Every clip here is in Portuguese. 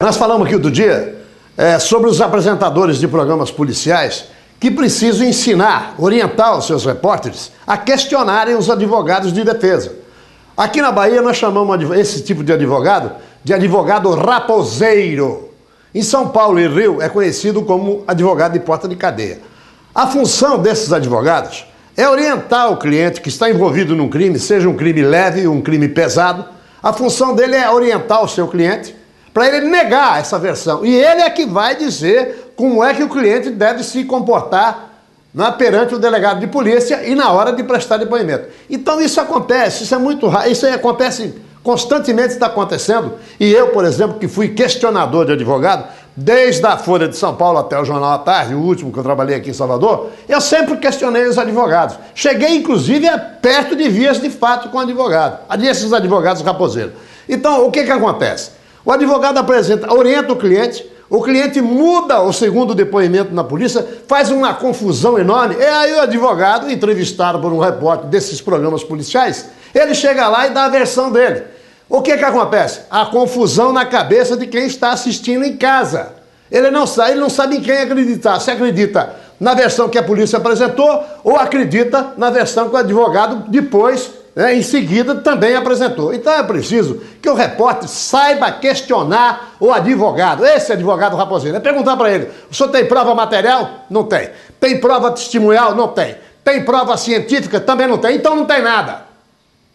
Nós falamos aqui outro dia sobre os apresentadores de programas policiais que precisam ensinar, orientar os seus repórteres a questionarem os advogados de defesa. Aqui na Bahia nós chamamos esse tipo de advogado raposeiro. Em São Paulo e Rio é conhecido como advogado de porta de cadeia. A função desses advogados é orientar o cliente que está envolvido num crime, seja um crime leve ou um crime pesado. A função dele é orientar o seu cliente para ele negar essa versão. E ele é que vai dizer como é que o cliente deve se comportar perante o delegado de polícia e na hora de prestar depoimento. Então isso acontece, isso é muito raro, isso acontece constantemente, está acontecendo. E eu, por exemplo, que fui questionador de advogado, desde a Folha de São Paulo até o Jornal à Tarde, o último que eu trabalhei aqui em Salvador, eu sempre questionei os advogados. Cheguei, inclusive, perto de vias de fato com advogado, esses advogados raposeiros. Então, o que acontece? O advogado orienta o cliente muda o segundo depoimento na polícia, faz uma confusão enorme, e aí o advogado, entrevistado por um repórter desses programas policiais, ele chega lá e dá a versão dele. O que acontece? A confusão na cabeça de quem está assistindo em casa. Ele não sabe em quem acreditar, se acredita na versão que a polícia apresentou ou acredita na versão que o advogado depois, em seguida, também apresentou. Então é preciso que o repórter saiba questionar o advogado, esse advogado raposeiro. É perguntar para ele: o senhor tem prova material? Não tem. Tem prova testemunhal? Não tem. Tem prova científica? Também não tem. Então não tem nada.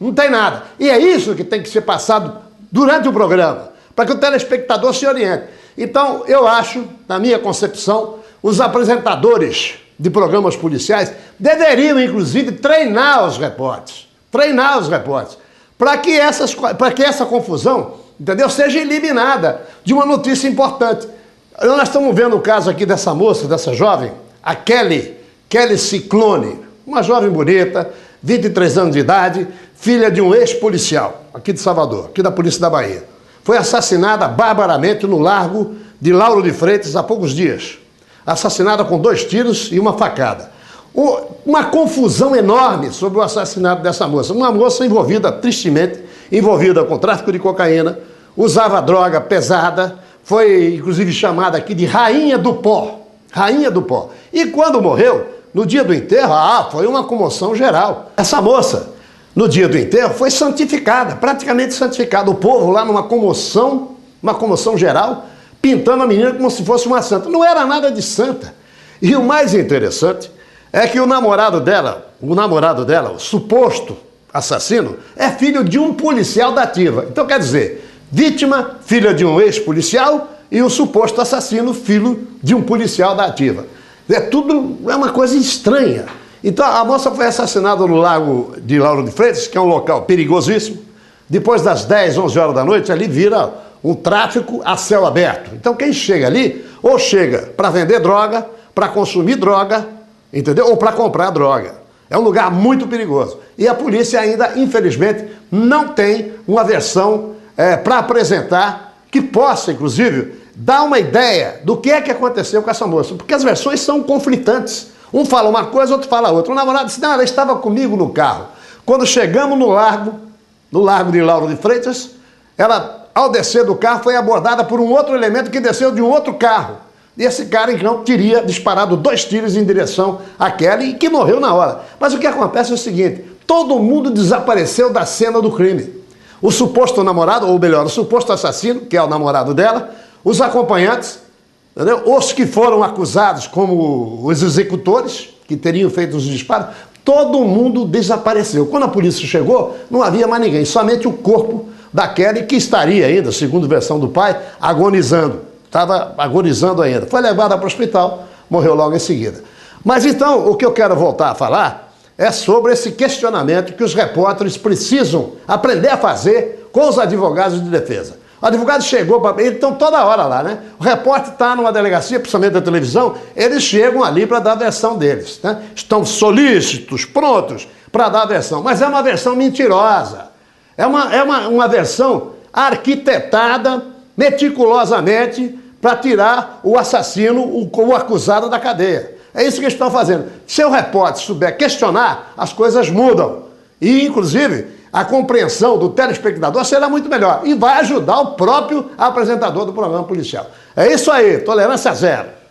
Não tem nada. E é isso que tem que ser passado durante o programa, para que o telespectador se oriente. Então, eu acho, na minha concepção, os apresentadores de programas policiais deveriam, inclusive, treinar os repórteres, para que essa confusão, entendeu, seja eliminada de uma notícia importante. Nós estamos vendo o caso aqui dessa moça, dessa jovem, a Kelly Ciclone, uma jovem bonita, 23 anos de idade, filha de um ex-policial aqui de Salvador, aqui da Polícia da Bahia. Foi assassinada barbaramente no Largo de Lauro de Freitas há poucos dias. Assassinada com 2 tiros e uma facada. Uma confusão enorme sobre o assassinato dessa moça. Uma moça envolvida, tristemente, envolvida com tráfico de cocaína, usava droga pesada, foi inclusive chamada aqui de Rainha do Pó. Rainha do Pó. E quando morreu, no dia do enterro, foi uma comoção geral. Essa moça, no dia do enterro, foi santificada, praticamente santificada. O povo lá numa comoção geral, pintando a menina como se fosse uma santa. Não era nada de santa. E o mais interessante é que o namorado dela, o suposto assassino, é filho de um policial da ativa. Então, quer dizer, vítima, filha de um ex-policial, e o suposto assassino, filho de um policial da ativa. É uma coisa estranha. Então, a moça foi assassinada no Lago de Lauro de Freitas, que é um local perigosíssimo. Depois das 10, 11 horas da noite, ali vira um tráfico a céu aberto. Então, quem chega ali, ou chega para vender droga, para consumir droga, entendeu? Ou para comprar droga. É um lugar muito perigoso. E a polícia ainda, infelizmente, não tem uma versão para apresentar que possa, inclusive, dar uma ideia do que é que aconteceu com essa moça. Porque as versões são conflitantes. Um fala uma coisa, outro fala outra. O namorado disse: não, ela estava comigo no carro. Quando chegamos no Largo de Lauro de Freitas, ela, ao descer do carro, foi abordada por um outro elemento que desceu de um outro carro. E esse cara, então, teria disparado 2 tiros em direção à Kelly e que morreu na hora. Mas o que acontece é o seguinte: todo mundo desapareceu da cena do crime. O suposto namorado, ou melhor, o suposto assassino, que é o namorado dela, os acompanhantes, entendeu? Os que foram acusados como os executores, que teriam feito os disparos, todo mundo desapareceu. Quando a polícia chegou, não havia mais ninguém, somente o corpo da Kelly, que estaria ainda, segundo a versão do pai, agonizando. Estava agonizando ainda. Foi levada para o hospital, morreu logo em seguida. Mas então, o que eu quero voltar a falar é sobre esse questionamento que os repórteres precisam aprender a fazer com os advogados de defesa. O advogado chegou para... Eles estão toda hora lá, né? O repórter está numa delegacia, principalmente da televisão, eles chegam ali para dar a versão deles, né? Estão solícitos, prontos para dar a versão. Mas é uma versão mentirosa. É uma versão arquitetada meticulosamente para tirar o assassino, o acusado da cadeia. É isso que eles estão fazendo. Se o repórter souber questionar, as coisas mudam. E, inclusive, a compreensão do telespectador será muito melhor e vai ajudar o próprio apresentador do programa policial. É isso aí, tolerância zero.